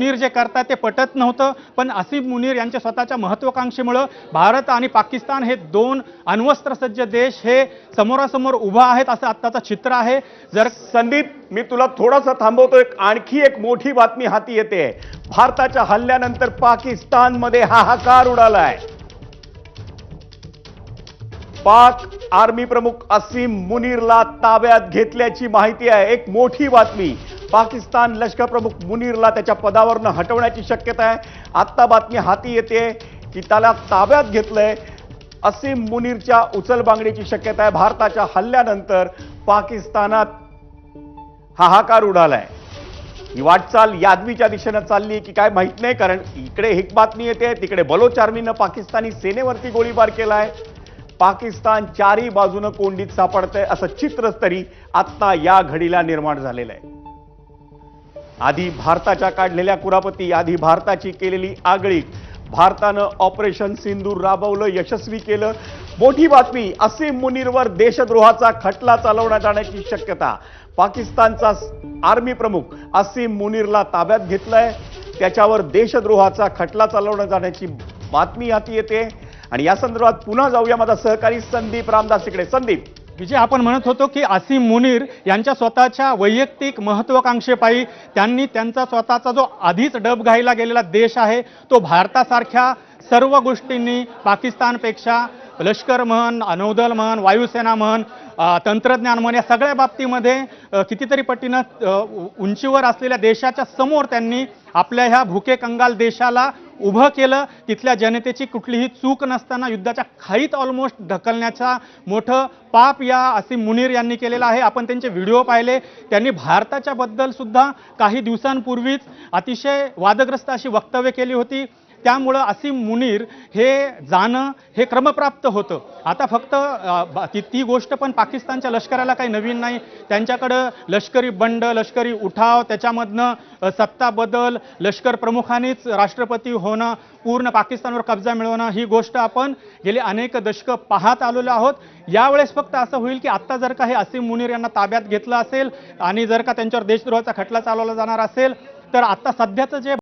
मुनीर जे करतात ते पटत नव्हतं, पण असीम मुनीर यांच्या स्वतःच्या महत्त्वाकांक्षेमुळे भारत आणि पाकिस्तान हे दोन अण्वस्त्रसज्ज देश हे समोरासमोर उभा आहेत असं आत्ताचं चित्र आहे। जर संदीप, मी तुला थोडासा थांबवतोय। आणखी एक मोठी बातमी हाती येते। भारताच्या हल्ल्यानंतर पाकिस्तानमध्ये हाहाकार उडालाय। पाक आर्मी प्रमुख असीम मुनीरला ताब्यात घेतल्याची माहिती आहे। एक मोठी बातमी, पाकिस्तान लष्कर प्रमुख मुनीरला त्याच्या पदावरून हटवण्याची शक्यता आहे। आता बातमी हाती येते की त्याला ताब्यात घेतलंय। असीम मुनीरच्या उचलबांगडीची शक्यता आहे। भारताच्या हल्ल्यानंतर पाकिस्तानात हाहाकार उडालाय। ही वाटचाल यादवीच्या दिशेने चालली की काय माहित नाही, कारण इकडे एक बातमी येते, तिकडे बलोच आर्मीनं पाकिस्तानी सेनेवरती गोळीबार केलाय। पाकिस्तान चारी बाजूनं कोंडीत सापडतंय असं चित्र तरी आता या घडीला निर्माण झालेलं आहे। आधी भारताच्या काढलेल्या कुरापती, आधी भारताची केलेली आगळीक, भारतानं ऑपरेशन सिंदूर राबवलं, यशस्वी केलं। मोठी बातमी, असीम मुनीरवर देशद्रोहाचा खटला चालवण्यात जाण्याची शक्यता। पाकिस्तानचा आर्मी प्रमुख असीम मुनीरला ताब्यात घेतलाय, त्याच्यावर देशद्रोहाचा खटला चालवण्यात जाण्याची बातमी हाती येते। आणि या संदर्भात पुन्हा जाऊया माझा सहकारी संदीप रामदास इकडे। संदीप, विजय, आपण म्हणत होतो की असीम मुनीर यांच्या स्वतःच्या वैयक्तिक महत्त्वाकांक्षेपायी त्यांनी त्यांचा स्वतःचा जो आधीच डब घायला गेलेला देश आहे तो भारतासारख्या सर्व गोष्टींनी पाकिस्तानपेक्षा लष्कर म्हण, नौदल म्हण, वायुसेना म्हण, तंत्रज्ञान म्हण, या सगळ्या बाबतीमध्ये कितीतरी पटीनं उंचीवर असलेल्या देशाच्या समोर त्यांनी आपल्या ह्या भुके कंगाल देशाला उभं केलं। तिथल्या जनतेची कुठलीही चूक नसताना युद्धाच्या खाईत ऑलमोस्ट ढकलण्याचा मोठं पाप या असीम मुनीर यांनी केलेलं आहे। आपण त्यांचे व्हिडिओ पाहिले, त्यांनी भारताच्या बद्दल सुद्धा काही दिवसांपूर्वीच अतिशय वादग्रस्त अशी वक्तव्य केली होती। त्यामुळं असीम मुनीर हे जाणं हे क्रमप्राप्त होतं। आता फक्त ती गोष्ट पण पाकिस्तानच्या लष्कराला काही नवीन नाही। त्यांच्याकडं लष्करी बंड, लष्करी उठाव, त्याच्यामधनं सत्ता बदल, लष्कर प्रमुखांनीच राष्ट्रपती होणं, पूर्ण पाकिस्तानवर कब्जा मिळवणं, ही गोष्ट आपण गेली अनेक दशकं पाहत आलेलो आहोत। यावेळेस फक्त असं होईल की आता जर का हे असीम मुनीर यांना ताब्यात घेतलं असेल आणि जर का त्यांच्यावर देशद्रोहाचा खटला चालवला जाणार असेल तर आता सध्याचं जे